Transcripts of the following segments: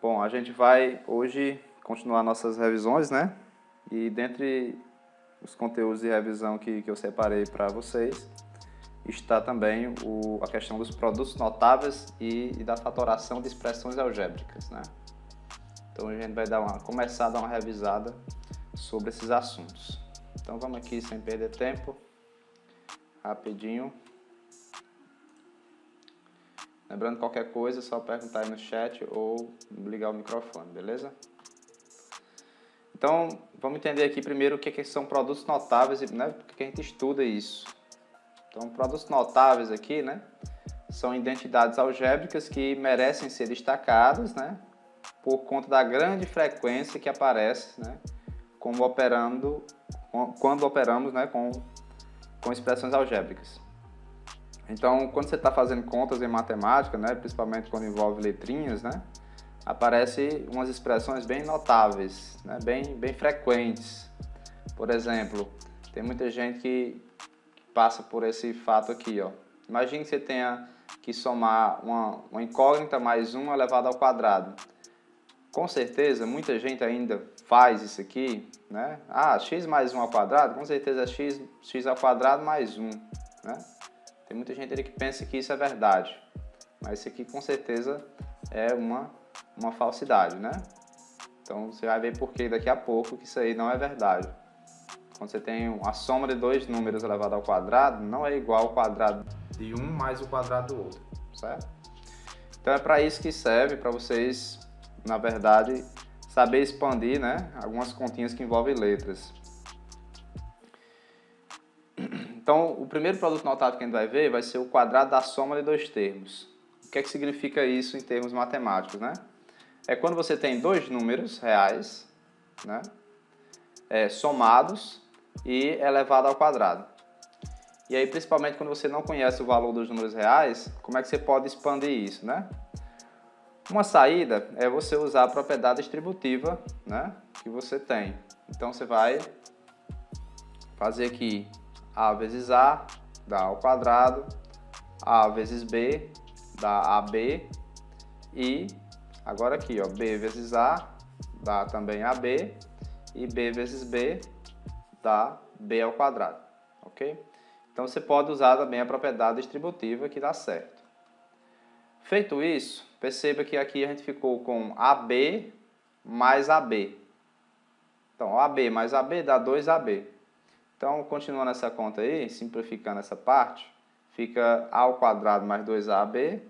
Bom, a gente vai hoje continuar nossas revisões, né? E dentre os conteúdos de revisão que eu separei para vocês, está também a questão dos produtos notáveis e da fatoração de expressões algébricas, né? Então a gente vai começar a dar uma revisada sobre esses assuntos. Então vamos aqui sem perder tempo, rapidinho. Lembrando, qualquer coisa, é só perguntar aí no chat ou ligar o microfone, beleza? Então, vamos entender aqui primeiro o que são produtos notáveis e, né, por que a gente estuda isso. Então, produtos notáveis aqui, né, são identidades algébricas que merecem ser destacadas, né, por conta da grande frequência que aparece, né, quando operamos, né, com expressões algébricas. Então, quando você está fazendo contas em matemática, né, principalmente quando envolve letrinhas, né, aparecem umas expressões bem notáveis, né, bem frequentes. Por exemplo, tem muita gente que passa por esse fato aqui, ó. Imagine que você tenha que somar uma incógnita mais 1 elevado ao quadrado. Com certeza, muita gente ainda faz isso aqui, né? Ah, x mais 1 ao quadrado, com certeza é x ao quadrado mais 1, né? Tem muita gente ali que pensa que isso é verdade, mas isso aqui com certeza é uma falsidade, né? Então você vai ver por que daqui a pouco que isso aí não é verdade. Quando você tem a soma de dois números elevado ao quadrado, não é igual ao quadrado de um mais o quadrado do outro, certo? Então é para isso que serve, para vocês, na verdade, saber expandir, né, algumas continhas que envolvem letras. Então, o primeiro produto notável que a gente vai ver vai ser o quadrado da soma de dois termos. O que é que significa isso em termos matemáticos, né? É quando você tem dois números reais, né, somados e elevado ao quadrado. E aí, principalmente quando você não conhece o valor dos números reais, como é que você pode expandir isso, né? Uma saída é você usar a propriedade distributiva, né, que você tem. Então, você vai fazer aqui A vezes A dá A ao quadrado, A vezes B dá AB, e agora aqui, ó, B vezes A dá também AB, e B vezes B dá B ao quadrado, ok? Então você pode usar também a propriedade distributiva que dá certo. Feito isso, perceba que aqui a gente ficou com AB mais AB. Então, AB mais AB dá 2AB. Então, continuando essa conta aí, simplificando essa parte, fica A ao quadrado mais 2AB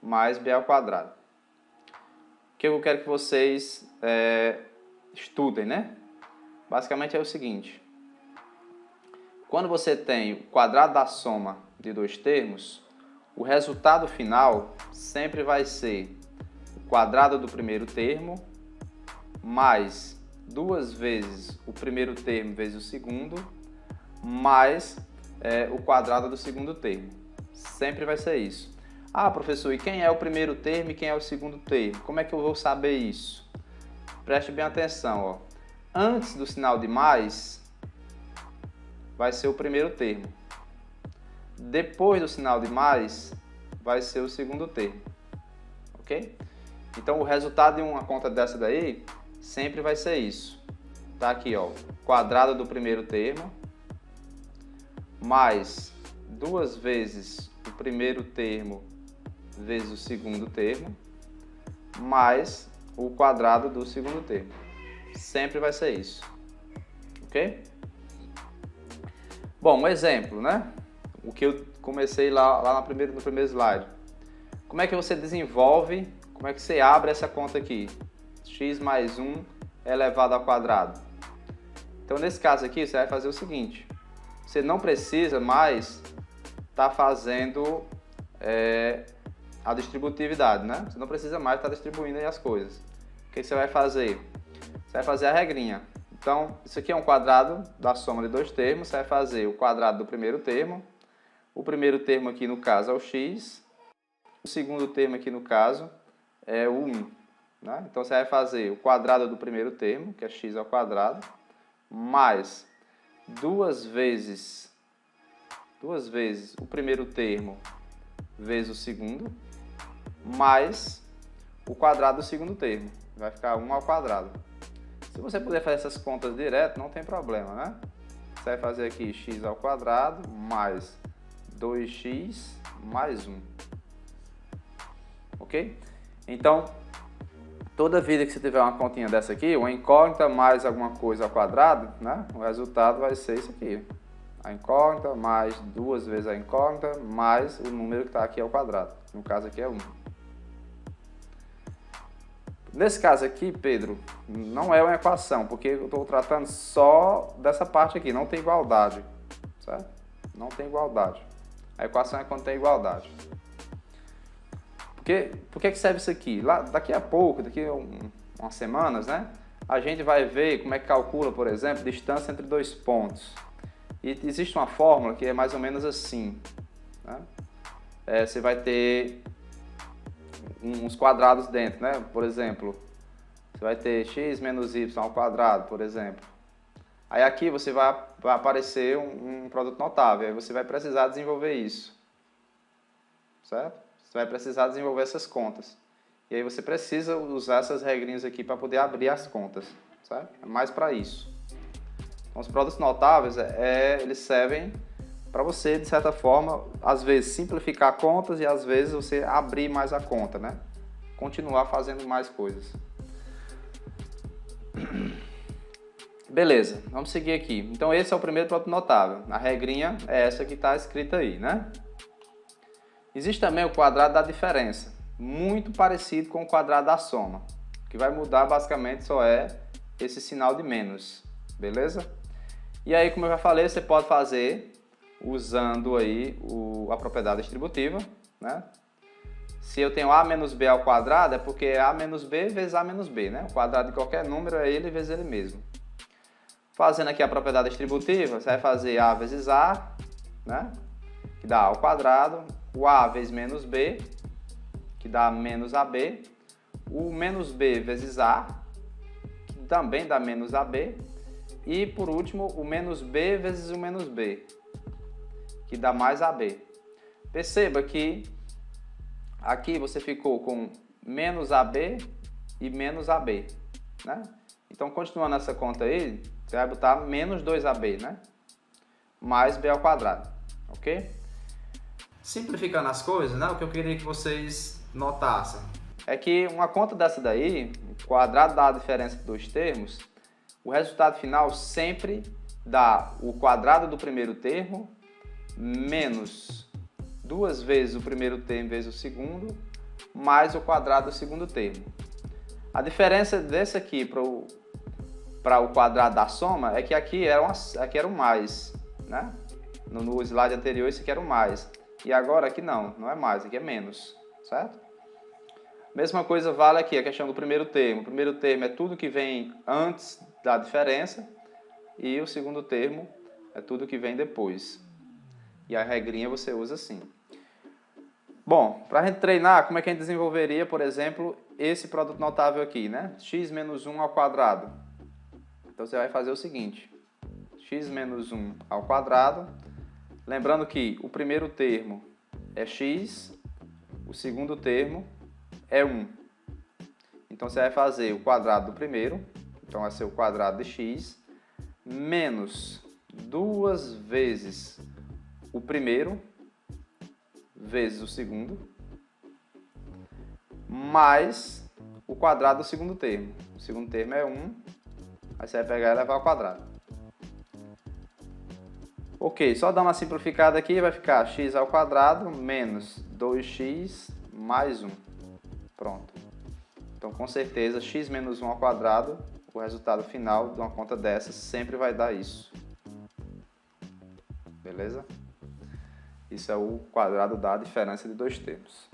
mais B ao quadrado. O que eu quero que vocês estudem, né? Basicamente é o seguinte. Quando você tem o quadrado da soma de dois termos, o resultado final sempre vai ser o quadrado do primeiro termo mais 2 vezes o primeiro termo vezes o segundo, mais o quadrado do segundo termo. Sempre vai ser isso. Ah, professor, e quem é o primeiro termo e quem é o segundo termo? Como é que eu vou saber isso? Preste bem atenção, ó. Antes do sinal de mais, vai ser o primeiro termo. Depois do sinal de mais, vai ser o segundo termo. Ok? Então, o resultado de uma conta dessa daí sempre vai ser isso. Tá aqui, ó, quadrado do primeiro termo mais 2 vezes o primeiro termo vezes o segundo termo mais o quadrado do segundo termo. Sempre vai ser isso. Ok? Bom, um exemplo, né? O que eu comecei lá no primeiro slide. Como é que você desenvolve, como é que você abre essa conta aqui? X mais 1 elevado ao quadrado. Então, nesse caso aqui, você vai fazer o seguinte. Você não precisa mais estar fazendo a distributividade, né? Você não precisa mais estar distribuindo aí as coisas. O que você vai fazer? Você vai fazer a regrinha. Então, isso aqui é um quadrado da soma de dois termos. Você vai fazer o quadrado do primeiro termo. O primeiro termo aqui, no caso, é o x. O segundo termo aqui, no caso, é o 1. Né? Então, você vai fazer o quadrado do primeiro termo, que é x ao quadrado, mais 2 vezes o primeiro termo vezes o segundo, mais o quadrado do segundo termo. Vai ficar 1 ao quadrado. Se você puder fazer essas contas direto, não tem problema, né? Você vai fazer aqui x ao quadrado mais 2x mais 1. Ok? Então, toda vida que você tiver uma continha dessa aqui, uma incógnita mais alguma coisa ao quadrado, né? O resultado vai ser isso aqui. A incógnita mais 2 vezes a incógnita mais o número que está aqui ao quadrado. No caso aqui é 1. Nesse caso aqui, Pedro, não é uma equação, porque eu estou tratando só dessa parte aqui, não tem igualdade, certo? Não tem igualdade. A equação é quando tem igualdade. Por que serve isso aqui? Daqui a pouco, daqui a umas semanas, né? A gente vai ver como é que calcula, por exemplo, distância entre dois pontos. E existe uma fórmula que é mais ou menos assim, né? Você vai ter uns quadrados dentro, né? Por exemplo, você vai ter x menos y ao quadrado, por exemplo. Aí aqui vai aparecer um produto notável, aí você vai precisar desenvolver isso, certo? Você vai precisar desenvolver essas contas. E aí você precisa usar essas regrinhas aqui para poder abrir as contas, certo? É mais para isso. Então, os produtos notáveis, eles servem para você, de certa forma, às vezes simplificar contas e às vezes você abrir mais a conta, né? Continuar fazendo mais coisas. Beleza, vamos seguir aqui. Então esse é o primeiro produto notável. A regrinha é essa que está escrita aí, né? Existe também o quadrado da diferença, muito parecido com o quadrado da soma. O que vai mudar basicamente só é esse sinal de menos, beleza? E aí, como eu já falei, você pode fazer usando aí a propriedade distributiva, né? Se eu tenho a menos b ao quadrado, é porque é a menos b vezes a menos b, né? O quadrado de qualquer número é ele vezes ele mesmo. Fazendo aqui a propriedade distributiva, você vai fazer a vezes a, né? Que dá a ao quadrado, o a vezes menos b, que dá menos ab, o menos b vezes a, que também dá menos ab, e por último o menos b vezes o menos b, que dá mais ab. Perceba que aqui você ficou com menos AB e menos AB, né? Então, continuando essa conta aí, você vai botar menos 2AB, né? Mais B ao quadrado, ok? Simplificando as coisas, né? O que eu queria que vocês notassem é que uma conta dessa daí, o quadrado da diferença de dois termos, o resultado final sempre dá o quadrado do primeiro termo menos 2 vezes o primeiro termo vezes o segundo, mais o quadrado do segundo termo. A diferença desse aqui para o quadrado da soma é que aqui era o mais, né? No slide anterior esse aqui era o mais. E agora aqui não é mais, aqui é menos, certo? Mesma coisa vale aqui a questão do primeiro termo. O primeiro termo é tudo que vem antes da diferença e o segundo termo é tudo que vem depois. E a regrinha você usa assim. Bom, para a gente treinar, como é que a gente desenvolveria, por exemplo, esse produto notável aqui, né? X menos 1 ao quadrado. Então você vai fazer o seguinte, x menos 1 ao quadrado, lembrando que o primeiro termo é x, o segundo termo é 1. Então você vai fazer o quadrado do primeiro, então vai ser o quadrado de x, menos 2 vezes o primeiro, vezes o segundo, mais o quadrado do segundo termo. O segundo termo é 1, aí você vai pegar e levar ao quadrado. Ok, só dar uma simplificada aqui, vai ficar x ao quadrado menos 2x mais 1. Pronto. Então, com certeza, x menos 1 ao quadrado, o resultado final de uma conta dessa sempre vai dar isso. Beleza? Isso é o quadrado da diferença de dois termos.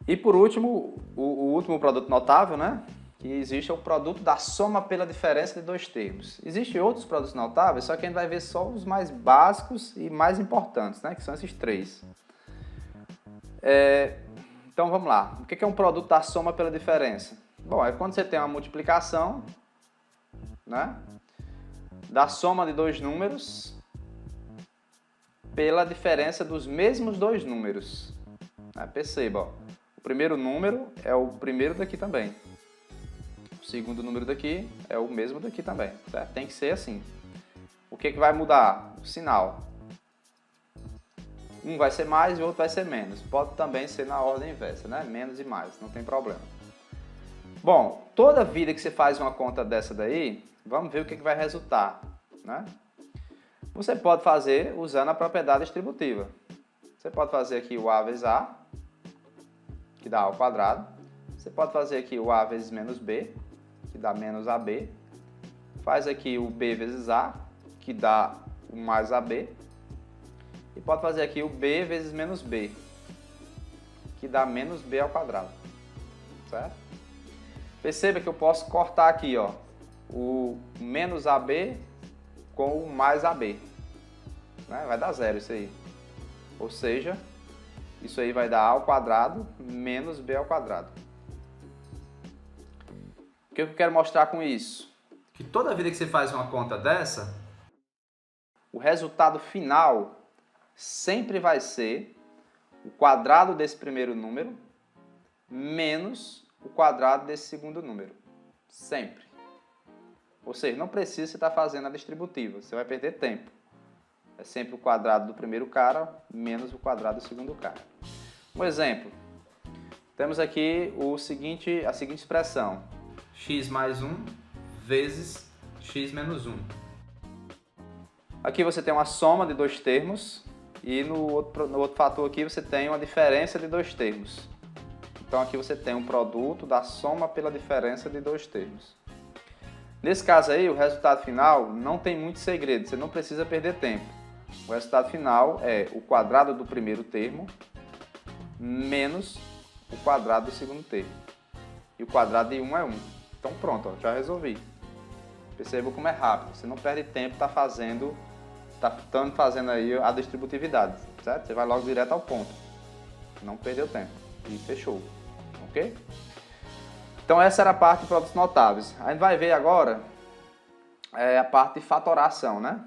E por último, o último produto notável, né? Que existe é o produto da soma pela diferença de dois termos. Existem outros produtos notáveis, só que a gente vai ver só os mais básicos e mais importantes, né? Que são esses três. Então vamos lá. O que é um produto da soma pela diferença? Bom, é quando você tem uma multiplicação, né? Da soma de dois números pela diferença dos mesmos dois números. Perceba, ó, o primeiro número é o primeiro daqui também. O segundo número daqui é o mesmo daqui também, certo? Tem que ser assim. O que vai mudar? O sinal. Um vai ser mais e o outro vai ser menos. Pode também ser na ordem inversa, né? Menos e mais, não tem problema. Bom, toda vida que você faz uma conta dessa daí, vamos ver o que vai resultar, né? Você pode fazer usando a propriedade distributiva. Você pode fazer aqui o A vezes A, que dá A ao quadrado. Você pode fazer aqui o A vezes menos B, que dá menos AB. Faz aqui o B vezes A, que dá o mais AB. E pode fazer aqui o B vezes menos B, que dá menos B ao quadrado. Certo? Perceba que eu posso cortar aqui, ó, o menos AB com o mais AB. Né? Vai dar zero isso aí. Ou seja, isso aí vai dar A ao quadrado menos B ao quadrado. O que eu quero mostrar com isso? Que toda vida que você faz uma conta dessa, o resultado final sempre vai ser o quadrado desse primeiro número menos o quadrado desse segundo número. Sempre. Ou seja, não precisa você estar fazendo a distributiva, você vai perder tempo. É sempre o quadrado do primeiro cara menos o quadrado do segundo cara. Um exemplo. Temos aqui a seguinte expressão. X mais 1 vezes x menos 1. Aqui você tem uma soma de dois termos e no outro fator aqui você tem uma diferença de dois termos. Então aqui você tem um produto da soma pela diferença de dois termos. Nesse caso aí, o resultado final não tem muito segredo, você não precisa perder tempo. O resultado final é o quadrado do primeiro termo menos o quadrado do segundo termo. E o quadrado de 1 é 1. Então pronto, ó, já resolvi. Perceba como é rápido, você não perde tempo, tá fazendo aí a distributividade, certo? Você vai logo direto ao ponto. Não perdeu tempo. E fechou. Ok? Então essa era a parte de produtos notáveis. A gente vai ver agora a parte de fatoração, né?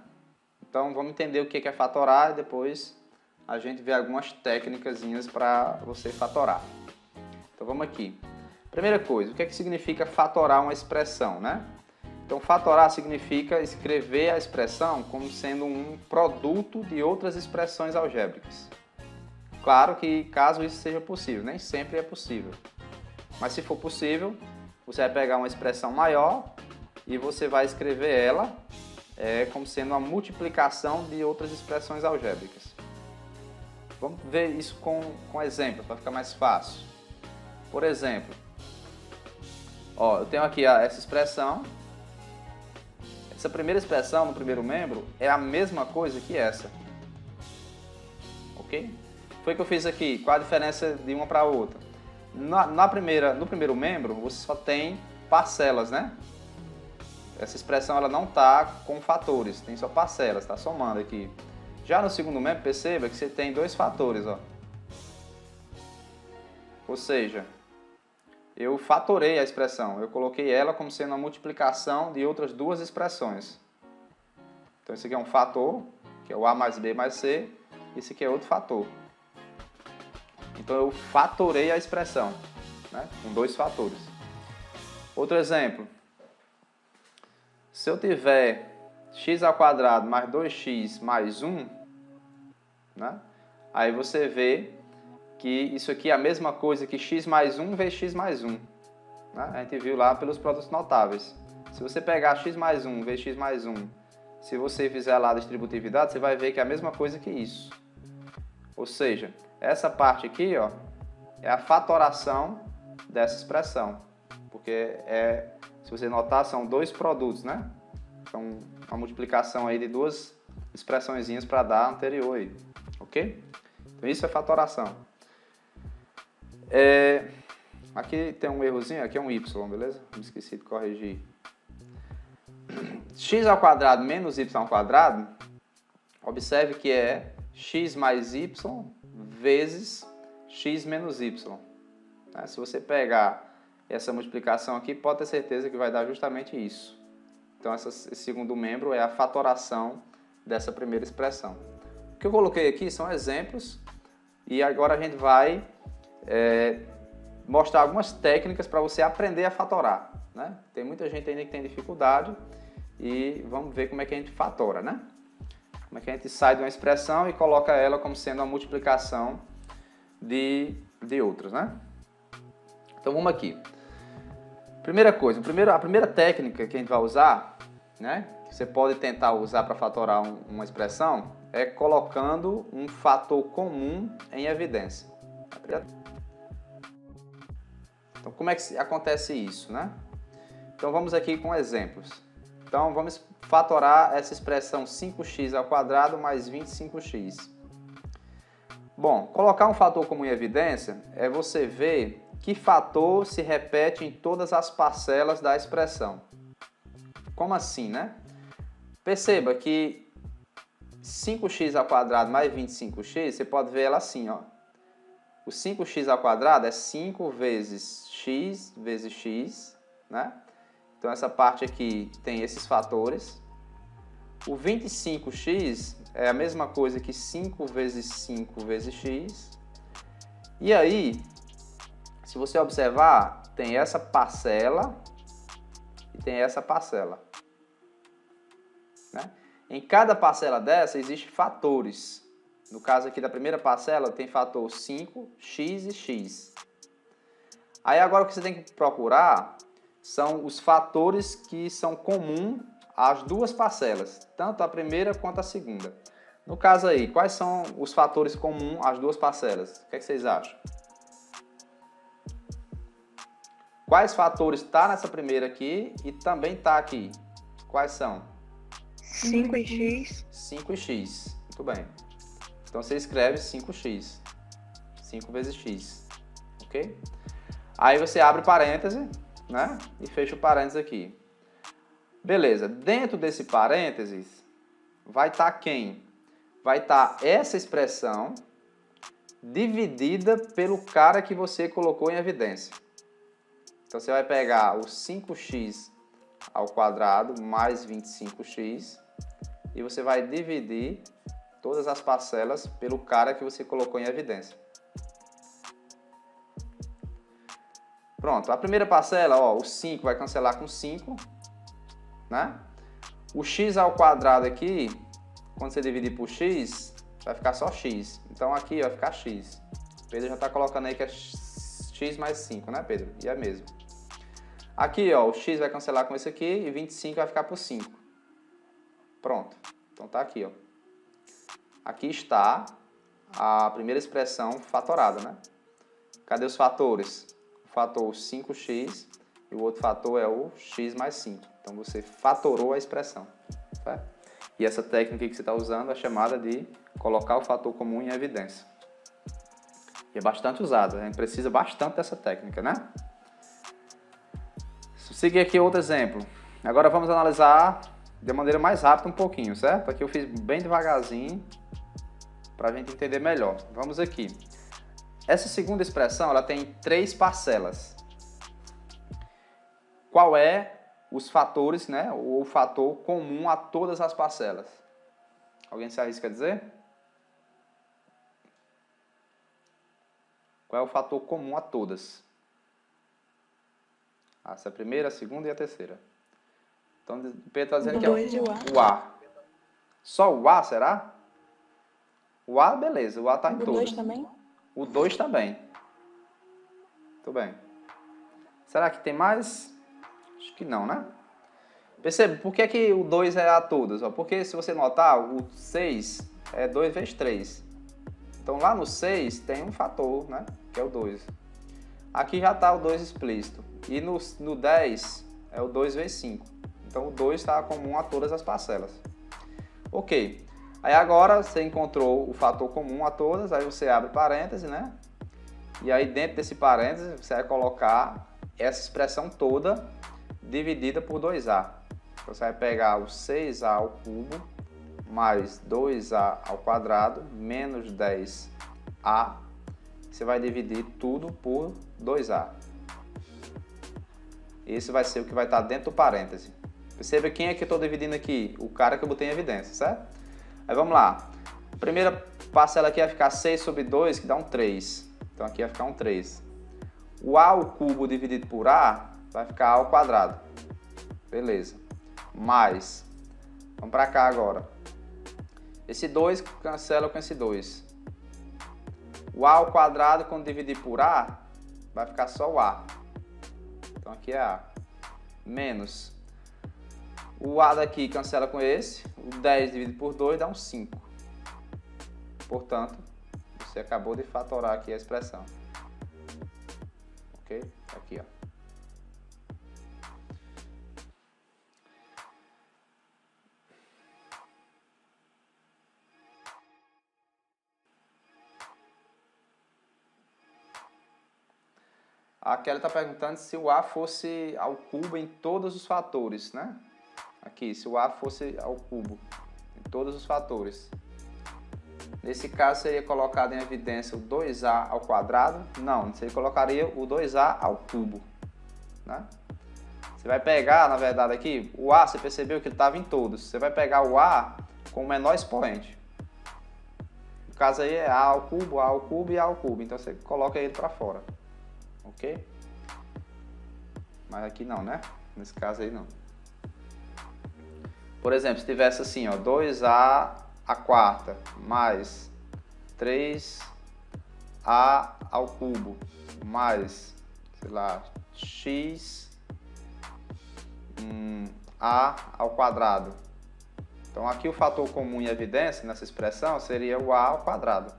Então vamos entender o que é fatorar e depois a gente vê algumas técnicas para você fatorar. Então vamos aqui. Primeira coisa, o que significa fatorar uma expressão, né? Então fatorar significa escrever a expressão como sendo um produto de outras expressões algébricas. Claro que caso isso seja possível, nem sempre é possível. Mas se for possível, você vai pegar uma expressão maior e você vai escrever ela como sendo uma multiplicação de outras expressões algébricas. Vamos ver isso com exemplo, para ficar mais fácil. Por exemplo, ó, eu tenho aqui essa expressão. Essa primeira expressão no primeiro membro é a mesma coisa que essa. Ok? Foi o que eu fiz aqui. Qual a diferença de uma para a outra? No primeiro membro, você só tem parcelas, né? Essa expressão ela não está com fatores, tem só parcelas, está somando aqui. Já no segundo membro, perceba que você tem dois fatores, ó. Ou seja, eu fatorei a expressão, eu coloquei ela como sendo uma multiplicação de outras duas expressões. Então esse aqui é um fator, que é o A mais B mais C, e esse aqui é outro fator. Então eu fatorei a expressão, né, com dois fatores. Outro exemplo, se eu tiver x ao quadrado mais 2x mais 1, né, aí você vê que isso aqui é a mesma coisa que x mais 1 vezes x mais 1. Né? A gente viu lá pelos produtos notáveis. Se você pegar x mais 1 vezes x mais 1, se você fizer lá a distributividade, você vai ver que é a mesma coisa que isso. Ou seja, essa parte aqui, ó, é a fatoração dessa expressão. Porque, se você notar, são dois produtos, né? Então, uma multiplicação aí de duas expressõezinhas para dar a anterior aí. Ok? Então, isso é fatoração. Aqui tem um errozinho, aqui é um y, beleza? Me esqueci de corrigir. X ao quadrado menos y ao quadrado, observe que é x mais y vezes x menos y. Se você pegar essa multiplicação aqui, pode ter certeza que vai dar justamente isso. Então, esse segundo membro é a fatoração dessa primeira expressão. O que eu coloquei aqui são exemplos e agora a gente vai mostrar algumas técnicas para você aprender a fatorar, né? Tem muita gente ainda que tem dificuldade e vamos ver como é que a gente fatora, né? Como é que a gente sai de uma expressão e coloca ela como sendo a multiplicação de outras, né? Então vamos aqui. Primeira coisa, a primeira técnica que a gente vai usar, né? Que você pode tentar usar para fatorar uma expressão é colocando um fator comum em evidência. Então, como é que acontece isso, né? Então, vamos aqui com exemplos. Então, vamos fatorar essa expressão 5x² mais 25x. Bom, colocar um fator comum em evidência é você ver que fator se repete em todas as parcelas da expressão. Como assim, né? Perceba que 5x² mais 25x, você pode ver ela assim, ó. O 5x² é 5 vezes x, né? Então, essa parte aqui tem esses fatores. O 25x é a mesma coisa que 5 vezes 5 vezes x. E aí, se você observar, tem essa parcela e tem essa parcela, né? Em cada parcela dessa, existem fatores. No caso aqui da primeira parcela, tem fator 5, x e x. Aí agora o que você tem que procurar são os fatores que são comuns às duas parcelas, tanto a primeira quanto a segunda. No caso aí, quais são os fatores comuns às duas parcelas? O que é que vocês acham? Quais fatores estão nessa primeira aqui e também está aqui? Quais são? 5 e x. 5 e x. Muito bem. Então você escreve 5x. 5 vezes x. Ok? Aí você abre parêntese, né? E fecha o parêntese aqui. Beleza. Dentro desse parênteses, vai estar quem? Vai estar essa expressão dividida pelo cara que você colocou em evidência. Então você vai pegar o 5x² mais 25x e você vai dividir todas as parcelas pelo cara que você colocou em evidência. Pronto, a primeira parcela, ó, o 5 vai cancelar com 5, né? O x² aqui, quando você dividir por x, vai ficar só x. Então aqui vai ficar x. O Pedro já está colocando aí que é x mais 5, né, Pedro? E é mesmo. Aqui, ó, o x vai cancelar com esse aqui e 25 vai ficar por 5. Pronto. Então tá aqui, ó. Aqui está a primeira expressão fatorada, né? Cadê os fatores? O fator 5x e o outro fator é o x mais 5. Então você fatorou a expressão, certo? E essa técnica que você está usando é chamada de colocar o fator comum em evidência. E é bastante usada, a gente precisa bastante dessa técnica, né? Vou seguir aqui outro exemplo. Agora vamos analisar de maneira mais rápida um pouquinho, certo? Aqui eu fiz bem devagarzinho para a gente entender melhor. Vamos aqui. Essa segunda expressão ela tem 3 parcelas. Qual é os fatores, né? Ou o fator comum a todas as parcelas? Alguém se arrisca a dizer? Qual é o fator comum a todas? Essa é a primeira, a segunda e a terceira. Então, o Pedro está dizendo que é o A. Só o A, será? O A, beleza, o A está em todas. O 2 também? O 2 também. Muito bem. Será que tem mais? Acho que não, né? Perceba, por que o 2 é a todas? Porque se você notar, o 6 é 2 vezes 3. Então lá no 6 tem um fator, né? Que é o 2. Aqui já está o 2 explícito. E no 10 é o 2 vezes 5. Então o 2 está comum a todas as parcelas. Ok. Aí agora você encontrou o fator comum a todas, aí você abre parêntese, né? E aí dentro desse parêntese você vai colocar essa expressão toda dividida por 2a. Você vai pegar o 6a ao cubo mais 2a² menos 10a. Você vai dividir tudo por 2a. Esse vai ser o que vai estar dentro do parêntese. Perceba quem é que eu estou dividindo aqui? O cara que eu botei em evidência, certo? Aí vamos lá. A primeira parcela aqui vai ficar 6 sobre 2, que dá um 3. Então aqui vai ficar um 3. O a ao cubo dividido por a vai ficar a ao quadrado. Beleza. Mais. Vamos para cá agora. Esse 2 cancela com esse 2. O a ao quadrado, quando dividir por a, vai ficar só o a. Então aqui é a. Menos. O a daqui cancela com esse. O 10 dividido por 2 dá um 5. Portanto, você acabou de fatorar aqui a expressão. Ok? Aqui, ó. A Kelly está perguntando se o a fosse ao cubo em todos os fatores, né? Aqui, se o a fosse ao cubo em todos os fatores. Nesse caso, seria colocado em evidência o 2a ao quadrado? Não, você colocaria o 2a ao cubo, né? Você vai pegar, na verdade, aqui, o a, você percebeu que ele estava em todos. Você vai pegar o a com o menor expoente. No caso aí é a ao cubo e a ao cubo. Então, você coloca ele para fora. Ok? Mas aqui não, né? Nesse caso aí não. Por exemplo, se tivesse assim, ó, 2a à quarta mais 3a ao cubo mais, sei lá, x a ao quadrado. Então aqui o fator comum em evidência nessa expressão seria o a ao quadrado.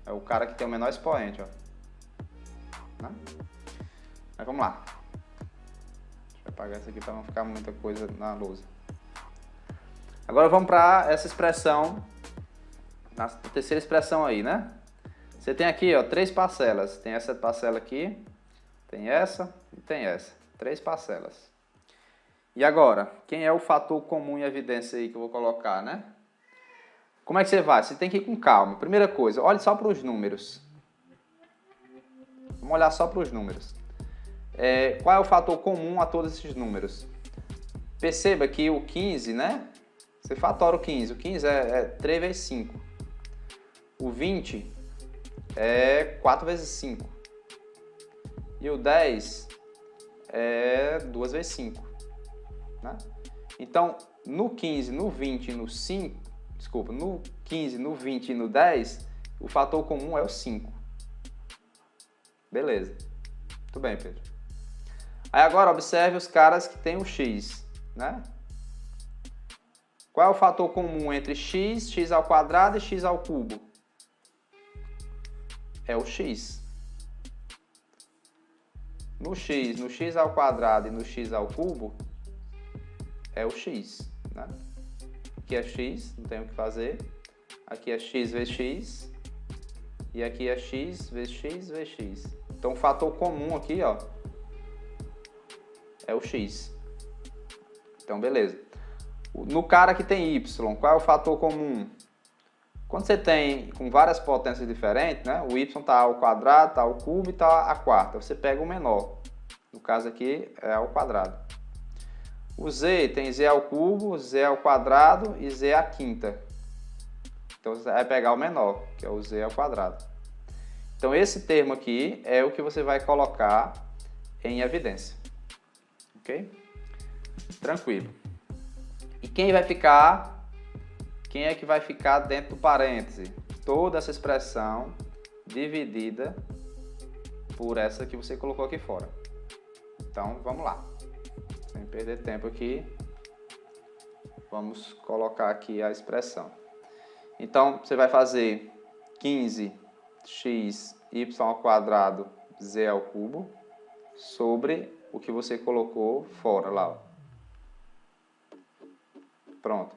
É o cara que tem o menor expoente, ó. Né? Mas vamos lá. Deixa eu apagar isso aqui para não ficar muita coisa na lousa. Agora vamos para essa expressão, na terceira expressão aí, né? Você tem aqui, ó, 3 parcelas. Tem essa parcela aqui, tem essa e tem essa. 3 parcelas. E agora, quem é o fator comum em evidência aí que eu vou colocar, né? Como é que você vai? Você tem que ir com calma. Primeira coisa, olhe só para os números. Vamos olhar só para os números. Qual é o fator comum a todos esses números? Perceba que o 15, né? Você fatora o 15. O 15 é 3 vezes 5. O 20 é 4 vezes 5. E o 10 é 2 vezes 5. Né? Então, no 15, no 20 e no 5... Desculpa, no 15, no 20 e no 10, o fator comum é o 5. Beleza. Muito bem, Pedro. Aí agora observe os caras que tem o x, né? Qual é o fator comum entre x, x ao quadrado e x ao cubo? É o x. No x ao quadrado e no x ao cubo, é o x, né? Aqui é x, não tem o que fazer. Aqui é x vezes x. E aqui é x vezes x vezes x. Então o fator comum aqui, ó, é o x. Então, beleza. No cara que tem y, qual é o fator comum? Quando você tem com várias potências diferentes, né? O y está ao quadrado, está ao cubo e está à quarta. Você pega o menor. No caso aqui é ao quadrado. O z tem z ao cubo, z ao quadrado e z à quinta. Então você vai pegar o menor, que é o z ao quadrado. Então esse termo aqui é o que você vai colocar em evidência. Ok? Tranquilo. E quem é que vai ficar dentro do parêntese? Toda essa expressão dividida por essa que você colocou aqui fora. Então, vamos lá. Sem perder tempo aqui, vamos colocar aqui a expressão. Então, você vai fazer 15x y ao quadrado z ao cubo sobre o que você colocou fora lá, ó. Pronto.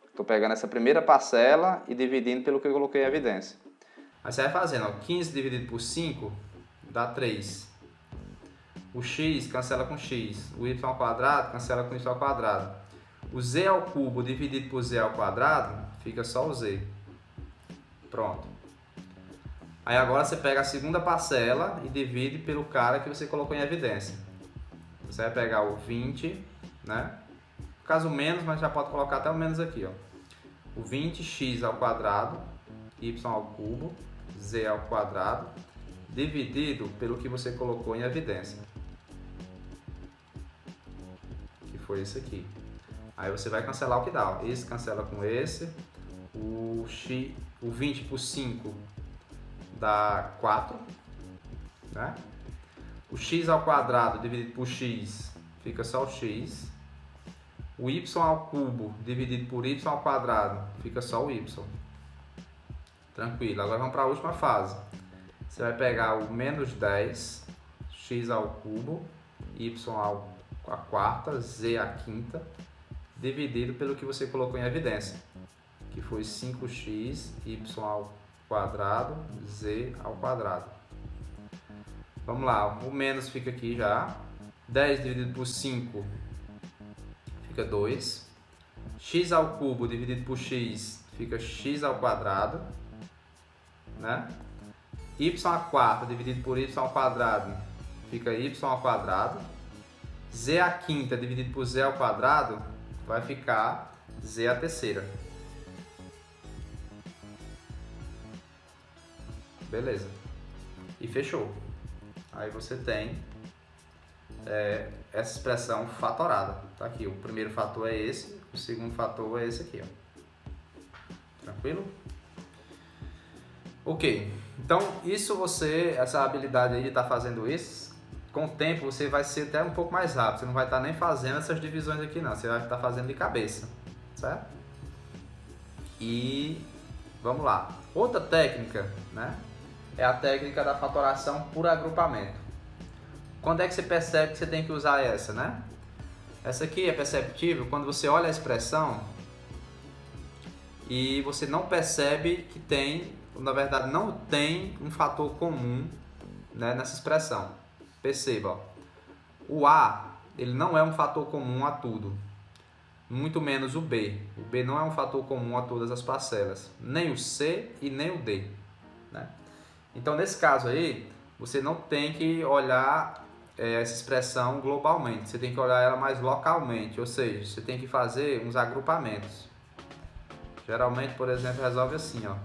Estou pegando essa primeira parcela e dividindo pelo que eu coloquei em evidência. Aí você vai fazendo, ó, 15 dividido por 5 dá 3. O x cancela com x. O y ao quadrado cancela com y ao quadrado. O z ao cubo dividido por z ao quadrado fica só o z. Pronto. Aí agora você pega a segunda parcela e divide pelo cara que você colocou em evidência. Você vai pegar o 20, né? No caso menos, mas já pode colocar até o menos aqui, ó. O 20x ao quadrado, y ao cubo, z ao quadrado, dividido pelo que você colocou em evidência, que foi esse aqui. Aí você vai cancelar o que dá. Ó. Esse cancela com esse, o 20 por 5 dá 4, né? O x ao quadrado dividido por x fica só o x. O y ao cubo dividido por y ao quadrado fica só o y. Tranquilo. Agora vamos para a última fase. Você vai pegar o menos 10, x ao cubo, y à quarta, z à quinta, dividido pelo que você colocou em evidência, que foi 5x, y ao quadrado, z ao quadrado. Vamos lá, o menos fica aqui já. 10 dividido por 5 fica 2. X ao cubo dividido por x fica x ao quadrado, né? Y à quarta dividido por y ao quadrado fica y ao quadrado. Z à quinta dividido por z ao quadrado vai ficar z à terceira. Beleza. E fechou. Aí você tem essa expressão fatorada. Tá aqui, o primeiro fator é esse, o segundo fator é esse aqui, ó. Tranquilo? Ok. Então, essa habilidade aí de estar fazendo isso, com o tempo você vai ser até um pouco mais rápido. Você não vai estar nem fazendo essas divisões aqui não, você vai estar fazendo de cabeça, certo? E vamos lá. Outra técnica, né? É a técnica da fatoração por agrupamento. Quando é que você percebe que você tem que usar essa, né? Essa aqui é perceptível quando você olha a expressão e você não percebe que tem, na verdade não tem um fator comum, né, nessa expressão. Perceba, ó. O A, ele não é um fator comum a tudo, muito menos o B. O B não é um fator comum a todas as parcelas, nem o C e nem o D, né? Então, nesse caso aí, você não tem que olhar essa expressão globalmente, você tem que olhar ela mais localmente, ou seja, você tem que fazer uns agrupamentos. Geralmente, por exemplo, resolve assim, ó.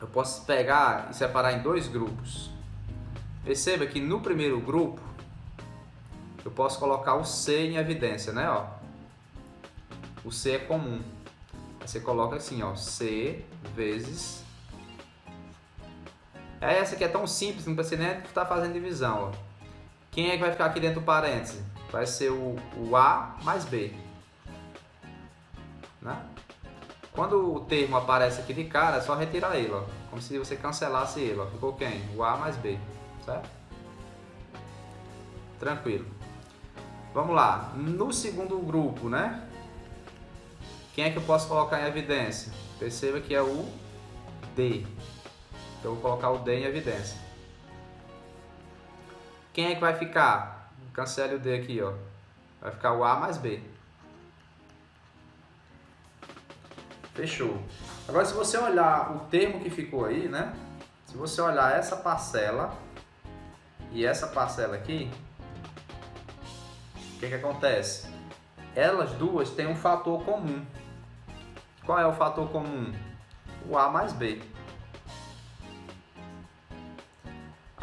Eu posso pegar e separar em dois grupos. Perceba que no primeiro grupo, eu posso colocar o C em evidência, né? Ó. O C é comum. Aí você coloca assim, ó, C vezes... Essa aqui é tão simples, não precisa nem estar fazendo divisão, ó. Quem é que vai ficar aqui dentro do parêntese? Vai ser o A mais B, né? Quando o termo aparece aqui de cara, é só retirar ele, ó. Como se você cancelasse ele, ó. Ficou quem? O A mais B, certo? Tranquilo. Vamos lá. No segundo grupo, né? Quem é que eu posso colocar em evidência? Perceba que é o D. Então eu vou colocar o D em evidência. Quem é que vai ficar? Cancele o D aqui, ó. Vai ficar o A mais B. Fechou. Agora, se você olhar o termo que ficou aí, né? Se você olhar essa parcela e essa parcela aqui, o que que acontece? Elas duas têm um fator comum. Qual é o fator comum? O A mais B.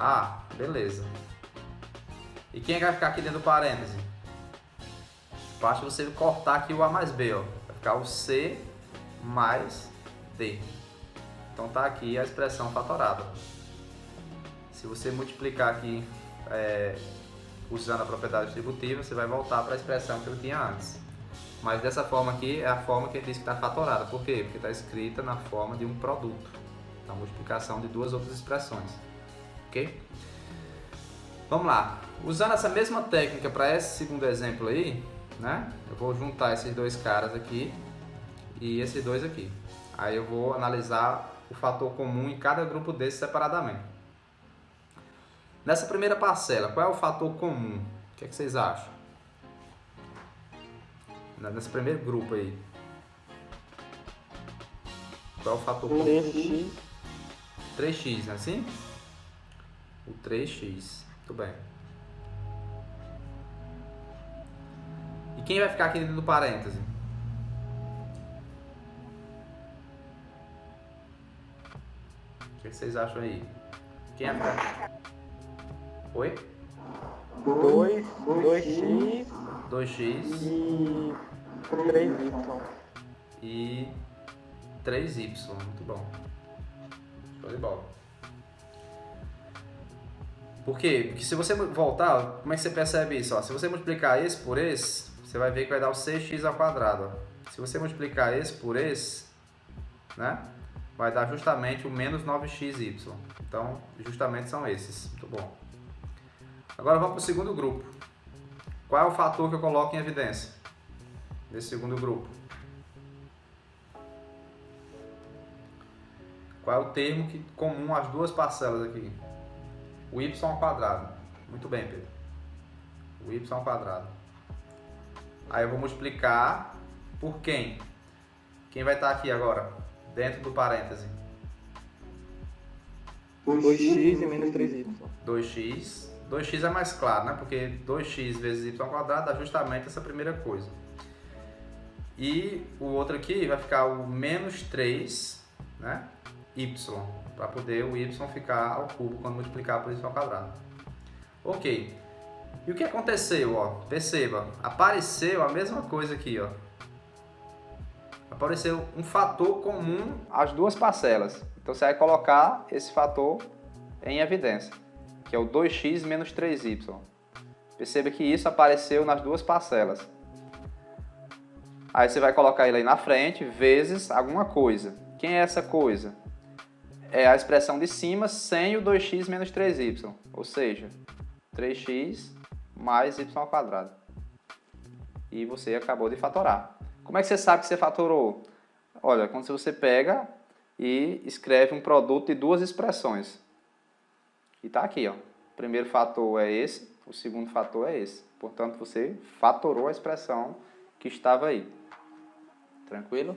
Ah, beleza. E quem é que vai ficar aqui dentro do parêntese? Basta você cortar aqui o A mais B, ó. Vai ficar o C mais D. Então tá aqui a expressão fatorada. Se você multiplicar aqui usando a propriedade distributiva, você vai voltar para a expressão que eu tinha antes. Mas dessa forma aqui é a forma que ele diz que está fatorada. Por quê? Porque está escrita na forma de um produto. A multiplicação de duas outras expressões. Ok? Vamos lá. Usando essa mesma técnica para esse segundo exemplo aí, né? Eu vou juntar esses dois caras aqui e esses dois aqui. Aí eu vou analisar o fator comum em cada grupo desses separadamente. Nessa primeira parcela, qual é o fator comum? O que é que vocês acham? Nesse primeiro grupo aí. Qual é o fator comum? 3x. 3x, não é assim? O 3x. Muito bem. E quem vai ficar aqui dentro do parêntese? O que vocês acham aí? Quem é frente? Oi? 2x 2x e 3y. e 3y. Muito bom. Show de bola. Por quê? Porque se você voltar, como é que você percebe isso? Ó, se você multiplicar esse por esse, você vai ver que vai dar o 6x ao quadrado. Ó. Se você multiplicar esse por esse, né, vai dar justamente o menos 9xy. Então, justamente são esses. Muito bom. Agora vamos para o segundo grupo. Qual é o fator que eu coloco em evidência nesse segundo grupo? Qual é o termo comum às duas parcelas aqui? O y ao quadrado. Muito bem, Pedro. O y ao quadrado. Aí eu vou multiplicar por quem? Quem vai estar aqui agora? Dentro do parêntese. 2x e menos 3y. 2x. 2x é mais claro, né? Porque 2x vezes y ao quadrado dá justamente essa primeira coisa. E o outro aqui vai ficar o menos 3, né? Y, para poder o y ficar ao cubo quando multiplicar por y ao quadrado. Ok. E o que aconteceu? Ó? Perceba, apareceu a mesma coisa aqui. Ó. Apareceu um fator comum às duas parcelas. Então você vai colocar esse fator em evidência, que é o 2x menos 3y. Perceba que isso apareceu nas duas parcelas. Aí você vai colocar ele aí na frente, vezes alguma coisa. Quem é essa coisa? É a expressão de cima sem o 2x menos 3y, ou seja, 3x mais y ao quadrado. E você acabou de fatorar. Como é que você sabe que você fatorou? Olha, quando você pega e escreve um produto de duas expressões. E está aqui, ó. O primeiro fator é esse, o segundo fator é esse. Portanto, você fatorou a expressão que estava aí. Tranquilo?